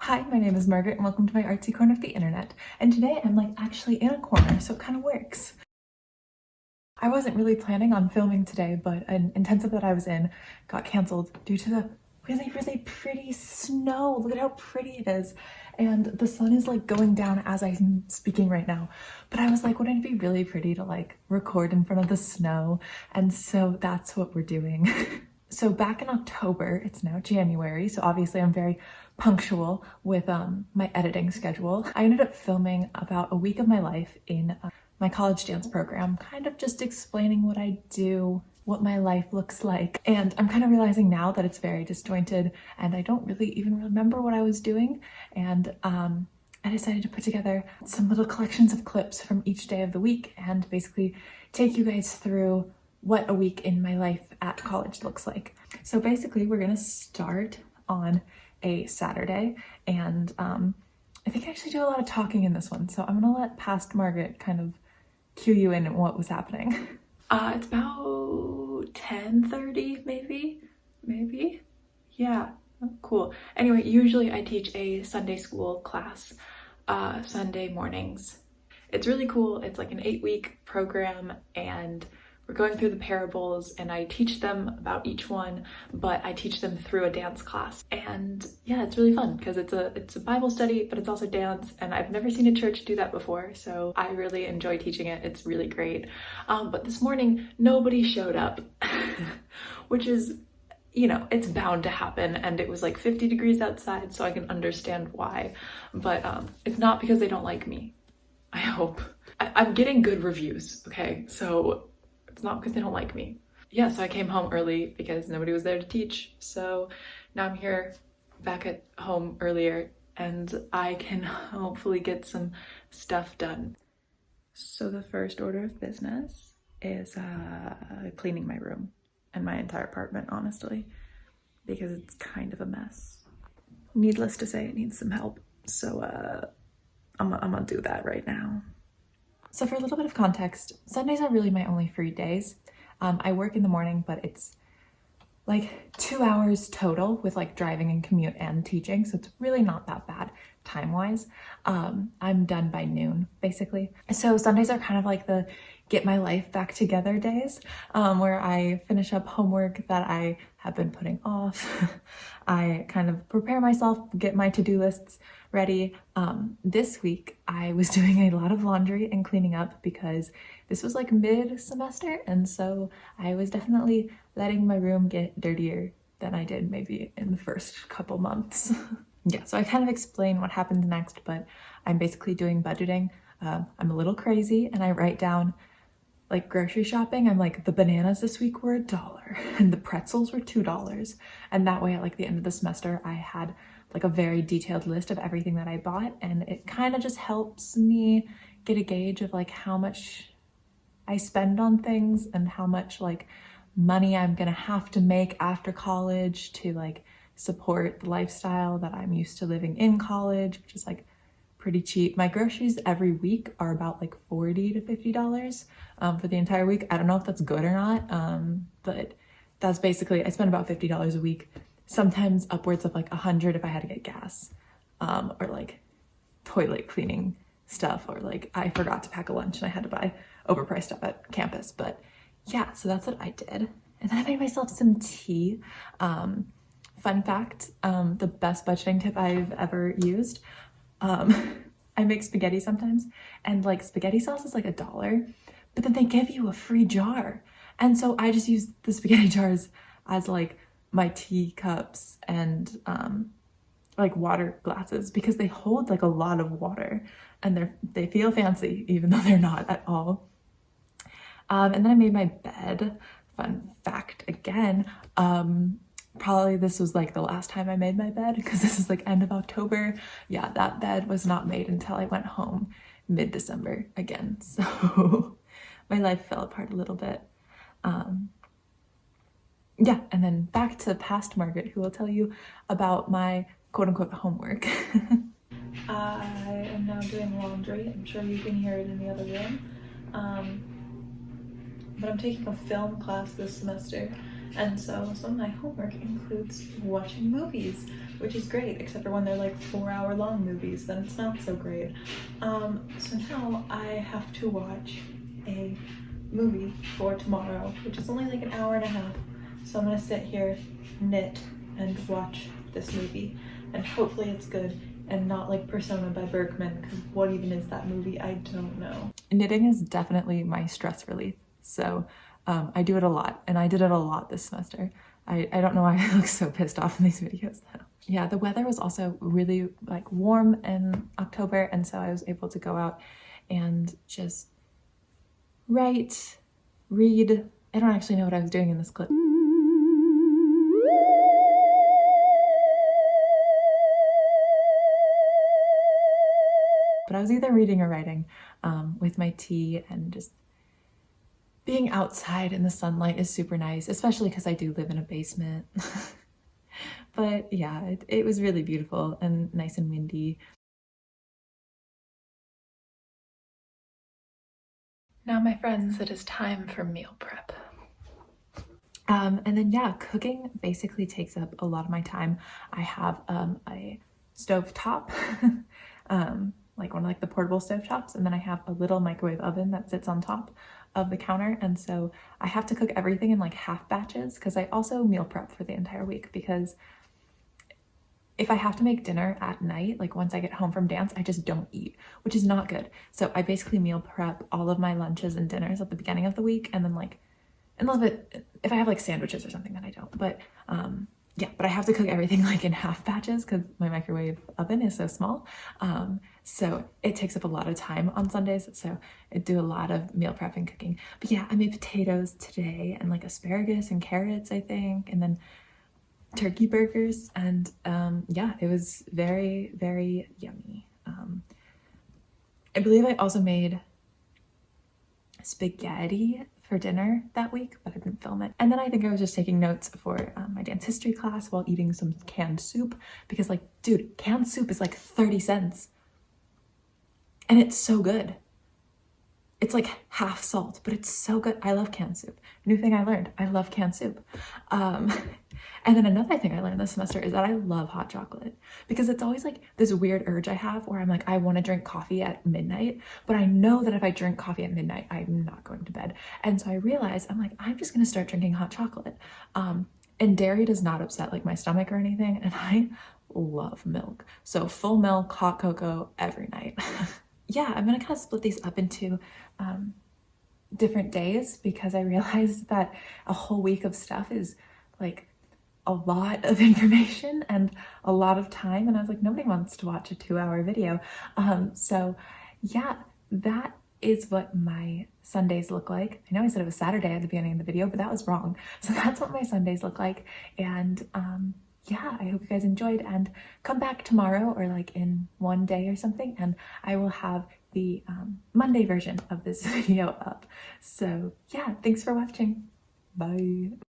Hi, my name is Margaret and welcome to my artsy corner of the internet. And today I'm actually in a corner, so it kind of works. I wasn't really planning on filming today, but an intensive that I was in got canceled due to the really pretty snow. Look at how pretty it is. And the sun is going down as I'm speaking right now. But I was like, wouldn't it be really pretty to record in front of the snow? And so that's what we're doing. So back in October, it's now January, so obviously I'm very punctual with my editing schedule. I ended up filming about a week of my life in my college dance program, kind of just explaining what I do, what my life looks like. And I'm kind of realizing now that it's very disjointed and I don't really even remember what I was doing. And I decided to put together some little collections of clips from each day of the week and basically take you guys through what a week in my life at college looks like. So basically we're gonna start on a Saturday, and I think I actually do a lot of talking in this one, so I'm gonna let past Margaret kind of cue you in on what was happening. It's about 10:30 maybe? Yeah, oh, cool. Anyway, usually I teach a Sunday school class, Sunday mornings. It's really cool. It's like an 8-week program and we're going through the parables and I teach them about each one, but I teach them through a dance class. And yeah, it's really fun because it's a Bible study, but it's also dance, and I've never seen a church do that before, so I really enjoy teaching it. It's really great. But this morning, nobody showed up, which is, you know, it's bound to happen, and it was like 50 degrees outside, so I can understand why. But it's not because they don't like me, I hope. I'm getting good reviews, okay? So it's not because they don't like me. Yeah, so I came home early because nobody was there to teach. So now I'm here back at home earlier and I can hopefully get some stuff done. So the first order of business is cleaning my room and my entire apartment, honestly, because it's kind of a mess. Needless to say, it needs some help. So I'm gonna do that right now. So for a little bit of context, Sundays are really my only free days. I work in the morning, but it's like 2 hours total with driving and commute and teaching. So it's really not that bad time-wise. I'm done by noon, basically. So Sundays are kind of like the get my life back together days, where I finish up homework that I have been putting off. I kind of prepare myself, get my to-do lists ready. This week I was doing a lot of laundry and cleaning up because this was mid-semester, and so I was definitely letting my room get dirtier than I did maybe in the first couple months. Yeah, so I kind of explain what happens next, but I'm basically doing budgeting. I'm a little crazy and I write down grocery shopping. I'm the bananas this week were $1 and the pretzels were $2. And that way at the end of the semester, I had a very detailed list of everything that I bought. And it kind of just helps me get a gauge of how much I spend on things and how much money I'm gonna have to make after college to support the lifestyle that I'm used to living in college, which is pretty cheap. My groceries every week are about $40 to $50 for the entire week. I don't know if that's good or not, but that's basically, I spend about $50 a week, sometimes upwards of $100 if I had to get gas, or toilet cleaning stuff, or I forgot to pack a lunch and I had to buy overpriced stuff at campus. But yeah, so that's what I did. And then I made myself some tea. Fun fact, the best budgeting tip I've ever used, I make spaghetti sometimes, and spaghetti sauce is $1, but then they give you a free jar. And so I just use the spaghetti jars as my tea cups and water glasses because they hold a lot of water and they feel fancy even though they're not at all. And then I made my bed. Fun fact again, probably this was the last time I made my bed because this is end of October. Yeah, that bed was not made until I went home mid-December again. So my life fell apart a little bit. Yeah, and then back to past Margaret, who will tell you about my quote-unquote homework. I am now doing laundry. I'm sure you can hear it in the other room. But I'm taking a film class this semester, and so some of my homework includes watching movies. which is great, except for when they're like 4-hour long movies, then it's not so great. So now I have to watch a movie for tomorrow, which is only like an hour and a half. So I'm gonna sit here, knit, and watch this movie, and hopefully it's good and not like Persona by Bergman, because what even is that movie? I don't know. Knitting is definitely my stress relief, so I do it a lot, and I did it a lot this semester. I don't know why I look so pissed off in these videos though. Yeah, the weather was also really like warm in October, and so I was able to go out and just write, read. I don't actually know what I was doing in this clip. But I was either reading or writing with my tea, and just being outside in the sunlight is super nice, especially because I do live in a basement. But yeah, it was really beautiful and nice and windy. Now, my friends, it is time for meal prep. And then yeah, cooking basically takes up a lot of my time. I have a stove top, like one of like the portable stove tops, and then I have a little microwave oven that sits on top of the counter, and so I have to cook everything in like half batches, because I also meal prep for the entire week, because if I have to make dinner at night, like once I get home from dance, I just don't eat, which is not good. So I basically meal prep all of my lunches and dinners at the beginning of the week, and then like, if I have like sandwiches or something, then I don't. But yeah, but I have to cook everything like in half batches because my microwave oven is so small. So it takes up a lot of time on Sundays. So I do a lot of meal prep and cooking. But yeah, I made potatoes today, and like asparagus and carrots, I think, and then turkey burgers, and yeah, it was very, very yummy. I believe I also made spaghetti for dinner that week, but I didn't film it. And then I think I was just taking notes for my dance history class while eating some canned soup, because like, dude, canned soup is like 30 cents. And it's so good. It's like half salt, but it's so good. I love canned soup. New thing I learned, I love canned soup. And then another thing I learned this semester is that I love hot chocolate, because it's always like this weird urge I have where I'm like, I want to drink coffee at midnight, but I know that if I drink coffee at midnight, I'm not going to bed. And so I realized, I'm like, I'm just going to start drinking hot chocolate. And dairy does not upset like my stomach or anything. And I love milk. So full milk, hot cocoa every night. Yeah, I'm gonna kind of split these up into different days, because I realized that a whole week of stuff is like a lot of information and a lot of time, and I was like, nobody wants to watch a 2-hour video. So yeah, that is what my Sundays look like. I know I said it was Saturday at the beginning of the video, but that was wrong. So that's what my Sundays look like. And yeah, I hope you guys enjoyed, and come back tomorrow or like in one day or something, and I will have the Monday version of this video up. So yeah, thanks for watching. Bye.